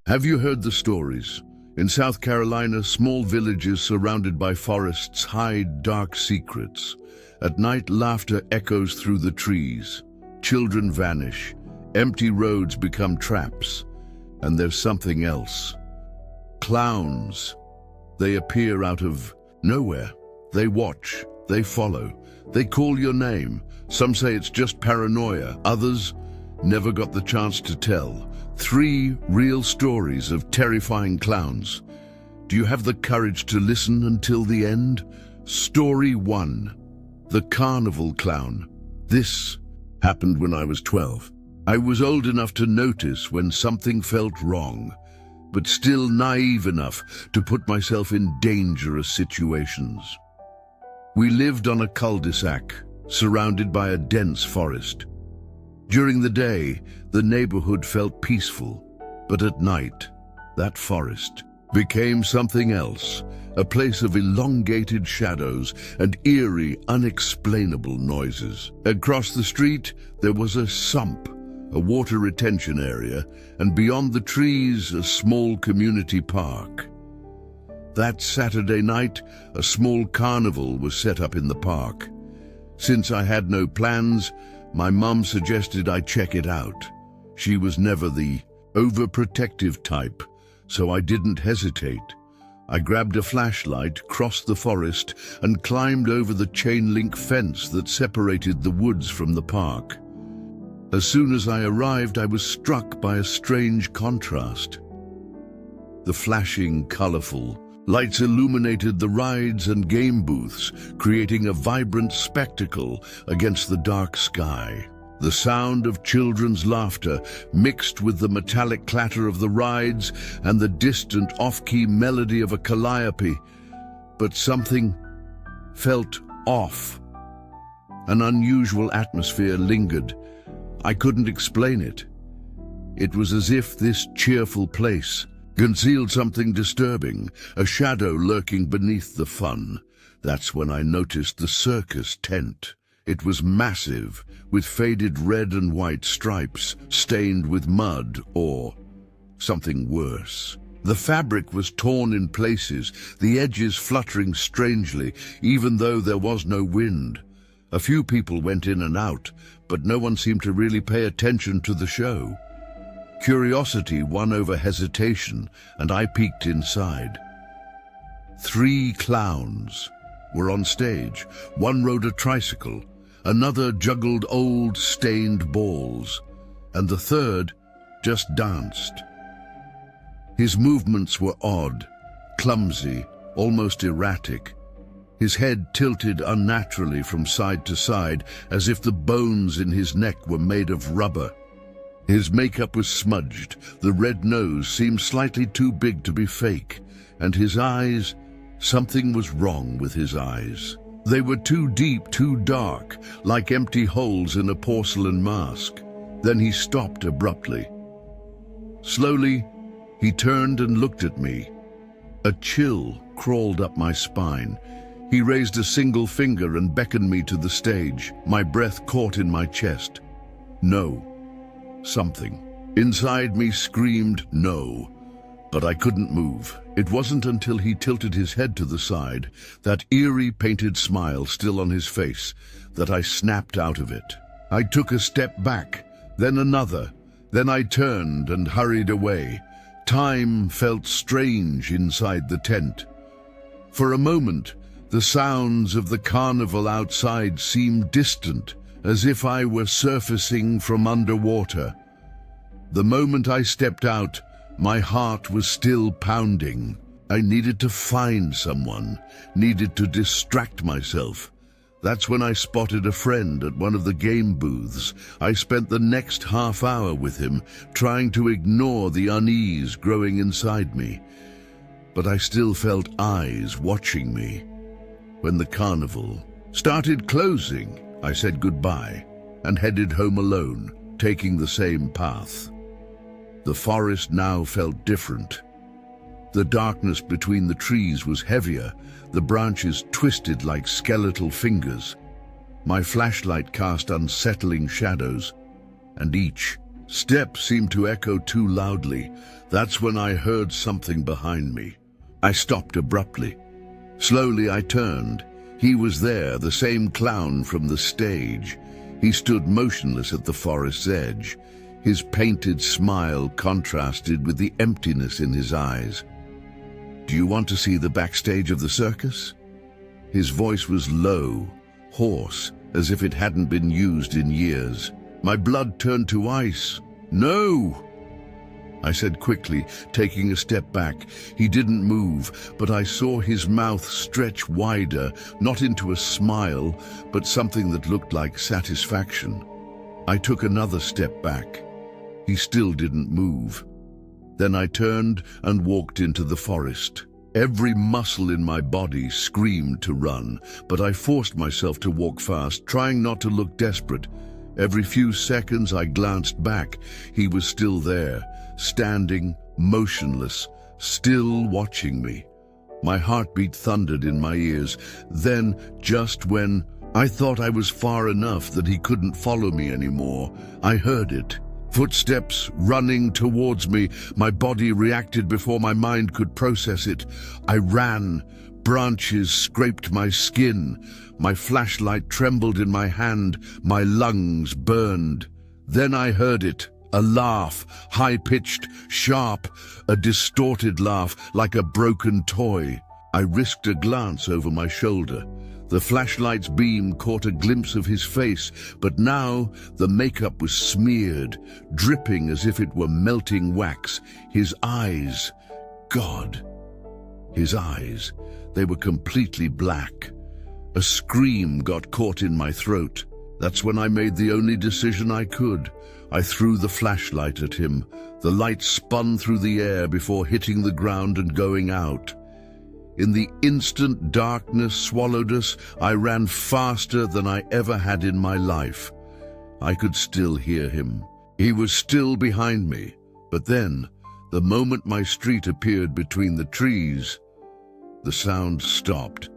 Have you heard the stories? In South Carolina, small villages surrounded by forests hide dark secrets. At night, laughter echoes through the trees. Children vanish. Empty roads become traps. And there's something else. Clowns. They appear out of nowhere. They watch. They follow. They call your name. Some say it's just paranoia. Others never got the chance to tell. 3 real stories of terrifying clowns. Do you have the courage to listen until the end? Story 1. The Carnival Clown. This happened when I was 12. I was old enough to notice when something felt wrong, but still naive enough to put myself in dangerous situations. We lived on a cul-de-sac, surrounded by a dense forest. During the day, the neighborhood felt peaceful, but at night, that forest became something else, a place of elongated shadows and eerie, unexplainable noises. Across the street, there was a sump, a water retention area, and beyond the trees, a small community park. That Saturday night, a small carnival was set up in the park. Since I had no plans, my mum suggested I check it out. She was never the overprotective type, so I didn't hesitate. I grabbed a flashlight, crossed the forest, and climbed over the chain-link fence that separated the woods from the park. As soon as I arrived, I was struck by a strange contrast. The flashing, colorful lights illuminated the rides and game booths, creating a vibrant spectacle against the dark sky. The sound of children's laughter mixed with the metallic clatter of the rides and the distant off-key melody of a calliope. But something felt off. An unusual atmosphere lingered. I couldn't explain it. It was as if this cheerful place concealed something disturbing, a shadow lurking beneath the fun. That's when I noticed the circus tent. It was massive, with faded red and white stripes, stained with mud or something worse. The fabric was torn in places, the edges fluttering strangely, even though there was no wind. A few people went in and out, but no one seemed to really pay attention to the show. Curiosity won over hesitation, and I peeked inside. 3 clowns were on stage. One rode a tricycle, another juggled old stained balls, and the third just danced. His movements were odd, clumsy, almost erratic. His head tilted unnaturally from side to side, as if the bones in his neck were made of rubber. His makeup was smudged, the red nose seemed slightly too big to be fake, and his eyes, something was wrong with his eyes. They were too deep, too dark, like empty holes in a porcelain mask. Then he stopped abruptly. Slowly, he turned and looked at me. A chill crawled up my spine. He raised a single finger and beckoned me to the stage. My breath caught in my chest. No. Something inside me screamed no, but I couldn't move. It wasn't until he tilted his head to the side, that eerie painted smile still on his face, that I snapped out of it. I took a step back, then another. Then I turned and hurried away. Time felt strange inside the tent. For a moment, the sounds of the carnival outside seemed distant, as if I were surfacing from underwater. The moment I stepped out, my heart was still pounding. I needed to find someone, needed to distract myself. That's when I spotted a friend at one of the game booths. I spent the next half hour with him, trying to ignore the unease growing inside me. But I still felt eyes watching me. When the carnival started closing, I said goodbye and headed home alone, taking the same path. The forest now felt different. The darkness between the trees was heavier, the branches twisted like skeletal fingers. My flashlight cast unsettling shadows, and each Steps seemed to echo too loudly. That's when I heard something behind me. I stopped abruptly. Slowly I turned. He was there, the same clown from the stage. He stood motionless at the forest's edge. His painted smile contrasted with the emptiness in his eyes. "Do you want to see the backstage of the circus?" His voice was low, hoarse, as if it hadn't been used in years. My blood turned to ice. "No!" I said quickly, taking a step back. He didn't move, but I saw his mouth stretch wider, not into a smile, but something that looked like satisfaction. I took another step back. He still didn't move. Then I turned and walked into the forest. Every muscle in my body screamed to run, but I forced myself to walk fast, trying not to look desperate. Every few seconds I glanced back. He was still there, standing, motionless, still watching me. My heartbeat thundered in my ears. Then, just when I thought I was far enough that he couldn't follow me anymore, I heard it. Footsteps running towards me. My body reacted before my mind could process it. I ran. Branches scraped my skin. My flashlight trembled in my hand. My lungs burned. Then I heard it. A laugh, high-pitched, sharp, a distorted laugh like a broken toy. I risked a glance over my shoulder. The flashlight's beam caught a glimpse of his face, but now the makeup was smeared, dripping as if it were melting wax. His eyes, God, his eyes, they were completely black. A scream got caught in my throat. That's when I made the only decision I could. I threw the flashlight at him. The light spun through the air before hitting the ground and going out. In the instant darkness swallowed us, I ran faster than I ever had in my life. I could still hear him. He was still behind me. But then, the moment my street appeared between the trees, the sound stopped.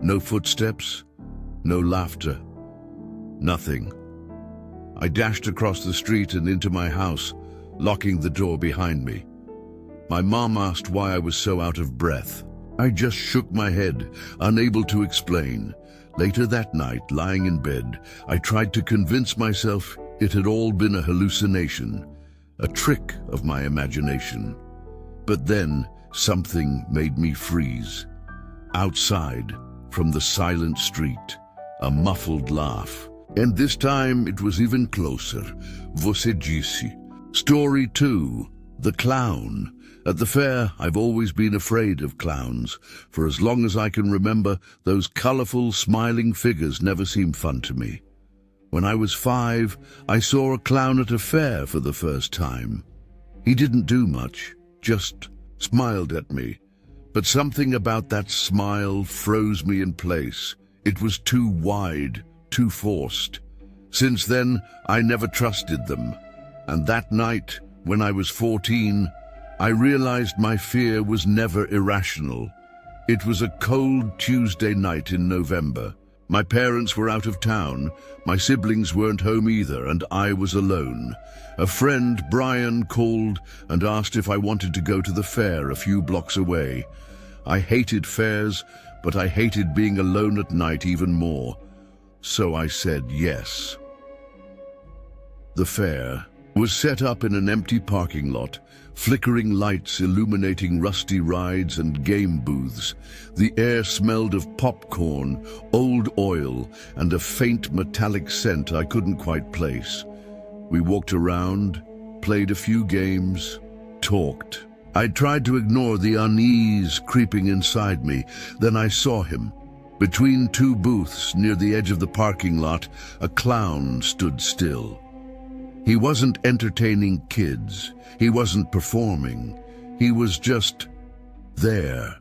No footsteps, no laughter, nothing. I dashed across the street and into my house, locking the door behind me. My mom asked why I was so out of breath. I just shook my head, unable to explain. Later that night, lying in bed, I tried to convince myself it had all been a hallucination, a trick of my imagination. But then something made me freeze. Outside, from the silent street, a muffled laugh. And this time it was even closer. Você disse. Story 2. The Clown. At the fair, I've always been afraid of clowns. For as long as I can remember, those colorful, smiling figures never seemed fun to me. When I was 5, I saw a clown at a fair for the first time. He didn't do much, just smiled at me. But something about that smile froze me in place. It was too wide, too forced. Since then, I never trusted them. And that night, when I was 14, I realized my fear was never irrational. It was a cold Tuesday night in November. My parents were out of town, my siblings weren't home either, and I was alone. A friend, Brian, called and asked if I wanted to go to the fair a few blocks away. I hated fairs, but I hated being alone at night even more. So I said yes. The fair was set up in an empty parking lot, flickering lights illuminating rusty rides and game booths. The air smelled of popcorn, old oil, and a faint metallic scent I couldn't quite place. We walked around, played a few games, talked. I tried to ignore the unease creeping inside me. Then I saw him. Between two booths near the edge of the parking lot, a clown stood still. He wasn't entertaining kids. He wasn't performing. He was just there.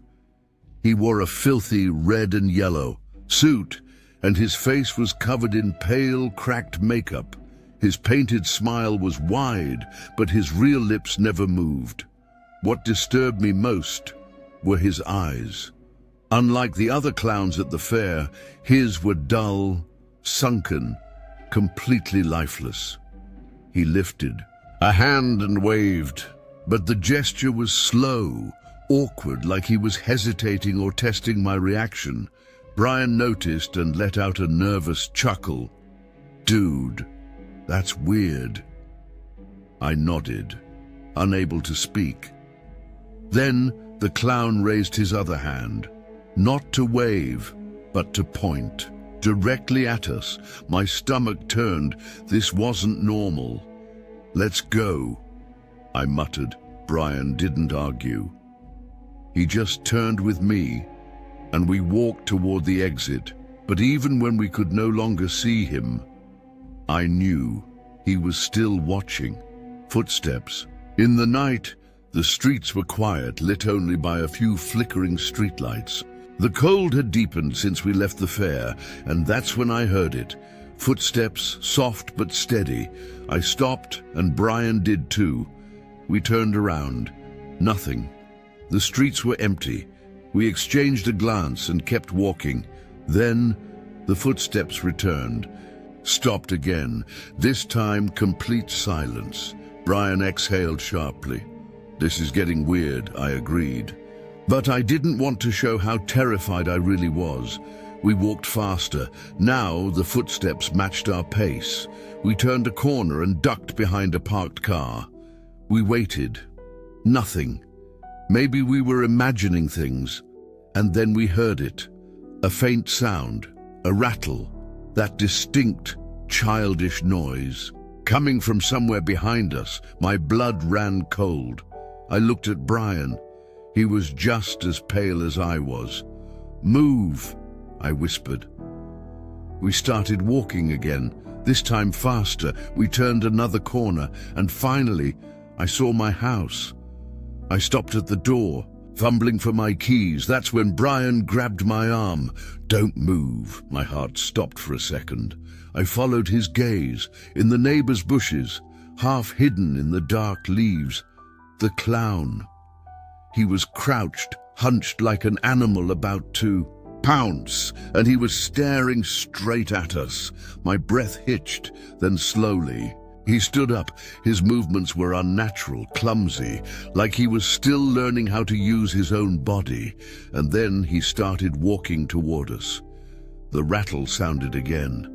He wore a filthy red and yellow suit, and his face was covered in pale, cracked makeup. His painted smile was wide, but his real lips never moved. What disturbed me most were his eyes. Unlike the other clowns at the fair, his were dull, sunken, completely lifeless. He lifted a hand and waved, but the gesture was slow, awkward, like he was hesitating or testing my reaction. Brian noticed and let out a nervous chuckle. "Dude, that's weird." I nodded, unable to speak. Then the clown raised his other hand, not to wave, but to point, directly at us. My stomach turned. This wasn't normal. "Let's go," I muttered. Brian didn't argue. He just turned with me, and we walked toward the exit. But even when we could no longer see him, I knew he was still watching. Footsteps. In the night, the streets were quiet, lit only by a few flickering streetlights. The cold had deepened since we left the fair, and that's when I heard it. Footsteps, soft but steady. I stopped, and Brian did too. We turned around. Nothing. The streets were empty. We exchanged a glance and kept walking. Then the footsteps returned. Stopped again. This time, complete silence. Brian exhaled sharply. "This is getting weird," I agreed. But I didn't want to show how terrified I really was. We walked faster. Now the footsteps matched our pace. We turned a corner and ducked behind a parked car. We waited. Nothing. Maybe we were imagining things. And then we heard it. A faint sound. A rattle. That distinct, childish noise. Coming from somewhere behind us. My blood ran cold. I looked at Brian. He was just as pale as I was. "Move," I whispered. We started walking again, this time faster. We turned another corner, and finally, I saw my house. I stopped at the door, fumbling for my keys. That's when Brian grabbed my arm. "Don't move." My heart stopped for a second. I followed his gaze. In the neighbor's bushes, half hidden in the dark leaves, the clown. He was crouched, hunched like an animal about to pounce, and he was staring straight at us. My breath hitched, then slowly. He stood up. His movements were unnatural, clumsy, like he was still learning how to use his own body. And then he started walking toward us. The rattle sounded again.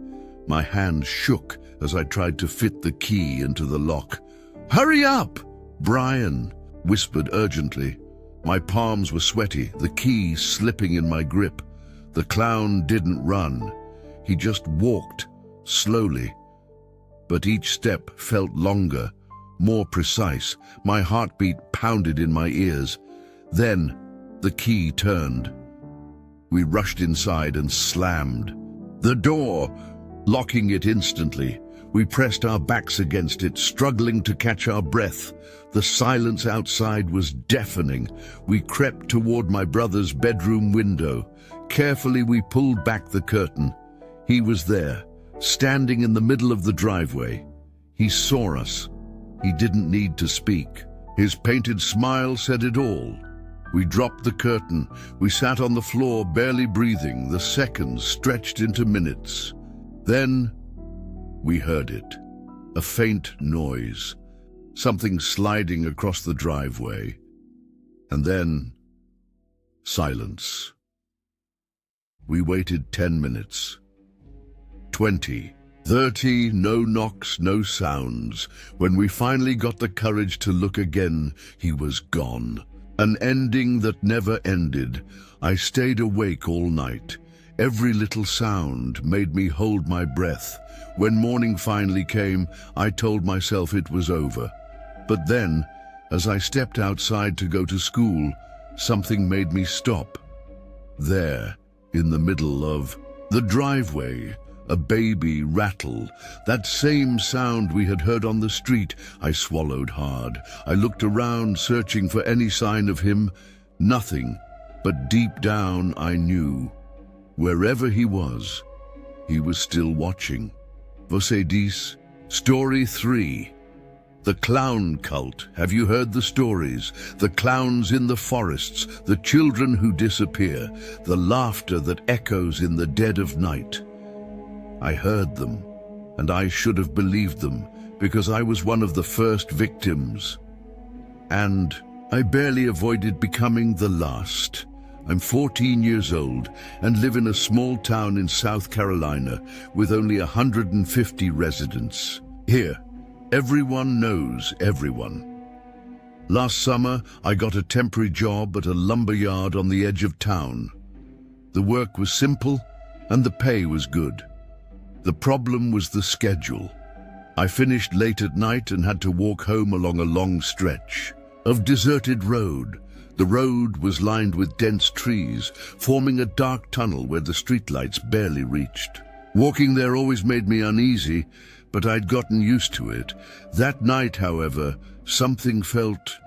My hand shook as I tried to fit the key into the lock. "Hurry up!" Brian whispered urgently. My palms were sweaty, the key slipping in my grip. The clown didn't run. He just walked, slowly. But each step felt longer, more precise. My heartbeat pounded in my ears. Then the key turned. We rushed inside and slammed the door, locking it instantly. We pressed our backs against it, struggling to catch our breath. The silence outside was deafening. We crept toward my brother's bedroom window. Carefully, we pulled back the curtain. He was there, standing in the middle of the driveway. He saw us. He didn't need to speak. His painted smile said it all. We dropped the curtain. We sat on the floor, barely breathing. The seconds stretched into minutes. Then we heard it. A faint noise. Something sliding across the driveway. And then silence. We waited 10 minutes. 20. 30, no knocks, no sounds. When we finally got the courage to look again, he was gone. An ending that never ended. I stayed awake all night. Every little sound made me hold my breath. When morning finally came, I told myself it was over. But then, as I stepped outside to go to school, something made me stop. There, in the middle of the driveway, a baby rattle, that same sound we had heard on the street. I swallowed hard. I looked around, searching for any sign of him. Nothing, but deep down I knew. Wherever he was still watching. Você diz? Story 3. The clown cult. Have you heard the stories? The clowns in the forests, the children who disappear, the laughter that echoes in the dead of night. I heard them, and I should have believed them. because I was one of the first victims. And I barely avoided becoming the last. I'm 14 years old and live in a small town in South Carolina with only 150 residents. Here, everyone knows everyone. Last summer, I got a temporary job at a lumber yard on the edge of town. The work was simple and the pay was good. The problem was the schedule. I finished late at night and had to walk home along a long stretch of deserted road. The road was lined with dense trees, forming a dark tunnel where the streetlights barely reached. Walking there always made me uneasy, but I'd gotten used to it. That night, however, something felt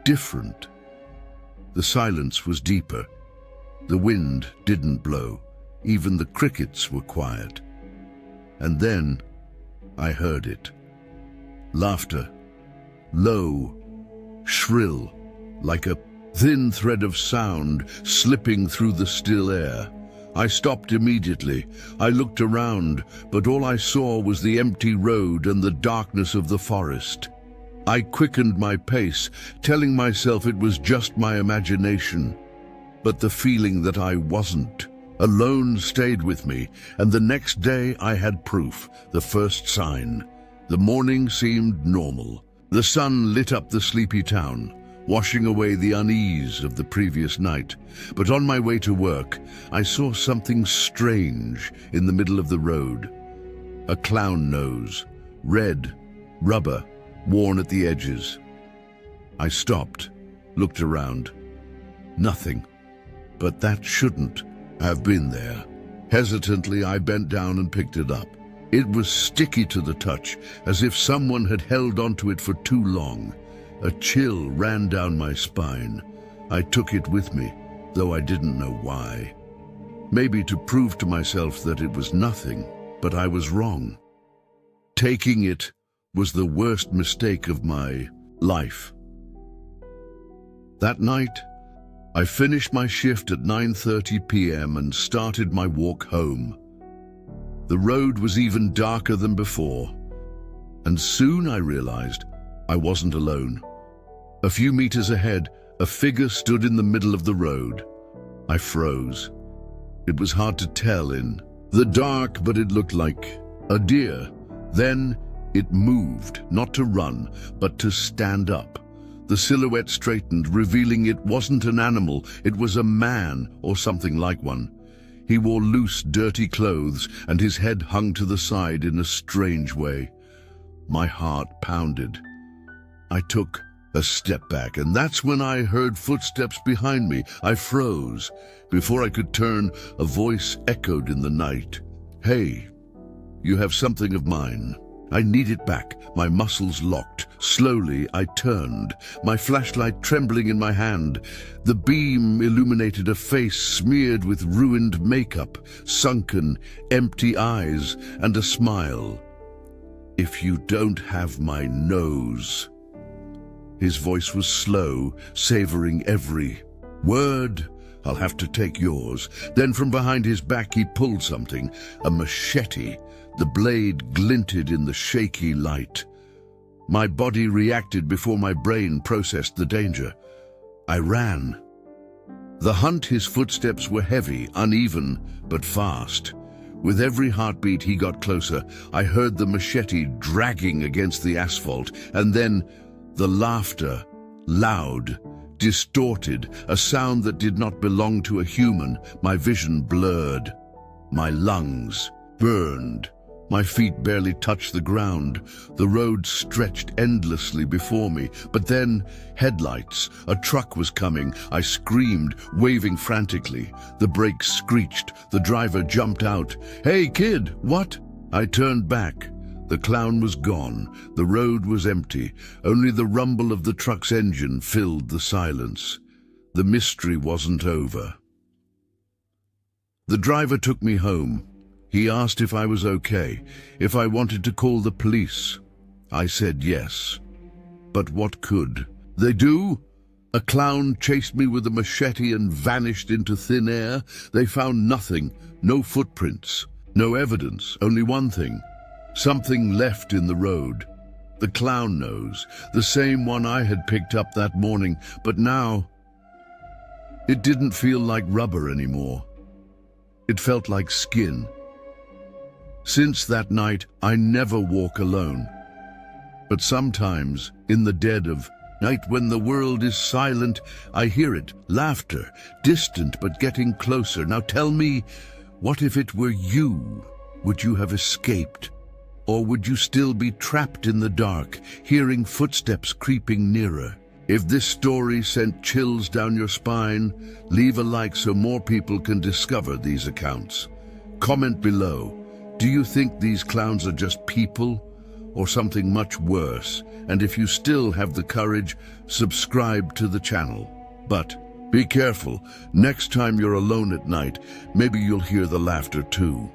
different. The silence was deeper. The wind didn't blow. Even the crickets were quiet. And then I heard it. Laughter. Low, shrill, like a thin thread of sound slipping through the still air. I stopped immediately. I looked around, but all I saw was the empty road and the darkness of the forest. I quickened my pace, telling myself it was just my imagination. But the feeling that I wasn't alone stayed with me, and the next day I had proof, the first sign. The morning seemed normal. The sun lit up the sleepy town, washing away the unease of the previous night. But on my way to work, I saw something strange in the middle of the road. A clown nose, red, rubber, worn at the edges. I stopped, looked around. Nothing. But that shouldn't have been there. Hesitantly, I bent down and picked it up. It was sticky to the touch, as if someone had held onto it for too long. A chill ran down my spine. I took it with me, though I didn't know why. Maybe to prove to myself that it was nothing, but I was wrong. Taking it was the worst mistake of my life. That night, I finished my shift at 9:30 p.m. and started my walk home. The road was even darker than before, and soon I realized I wasn't alone. A few meters ahead, a figure stood in the middle of the road. I froze. It was hard to tell in the dark, but it looked like a deer. Then it moved, not to run, but to stand up. The silhouette straightened, revealing it wasn't an animal, it was a man or something like one. He wore loose, dirty clothes, and his head hung to the side in a strange way. My heart pounded. I took a step back, and that's when I heard footsteps behind me. I froze. Before I could turn, a voice echoed in the night. "Hey, you have something of mine." I need it back, my muscles locked. Slowly, I turned, my flashlight trembling in my hand. The beam illuminated a face smeared with ruined makeup, sunken, empty eyes, and a smile. "If you don't have my nose." His voice was slow, savoring every word. "I'll have to take yours." Then from behind his back he pulled something, a machete. The blade glinted in the shaky light. My body reacted before my brain processed the danger. I ran. The hunt, his footsteps were heavy, uneven, but fast. With every heartbeat he got closer. I heard the machete dragging against the asphalt, and then the laughter, loud, distorted, a sound that did not belong to a human. My vision blurred. My lungs burned. My feet barely touched the ground. The road stretched endlessly before me. But then, headlights. A truck was coming. I screamed, waving frantically. The brakes screeched. The driver jumped out. "Hey, kid, what?" I turned back. The clown was gone. The road was empty. Only the rumble of the truck's engine filled the silence. The mystery wasn't over. The driver took me home. He asked if I was okay, if I wanted to call the police. I said yes. But what could they do? A clown chased me with a machete and vanished into thin air. They found nothing, no footprints, no evidence, only one thing. Something left in the road. The clown nose, the same one I had picked up that morning, but now it didn't feel like rubber anymore. It felt like skin. Since that night, I never walk alone. But sometimes, in the dead of night when the world is silent, I hear it, laughter, distant but getting closer. Now tell me, what if it were you? Would you have escaped? Or would you still be trapped in the dark, hearing footsteps creeping nearer? If this story sent chills down your spine, leave a like so more people can discover these accounts. Comment below. Do you think these clowns are just people or something much worse? And if you still have the courage, subscribe to the channel. But be careful, next time you're alone at night, maybe you'll hear the laughter too.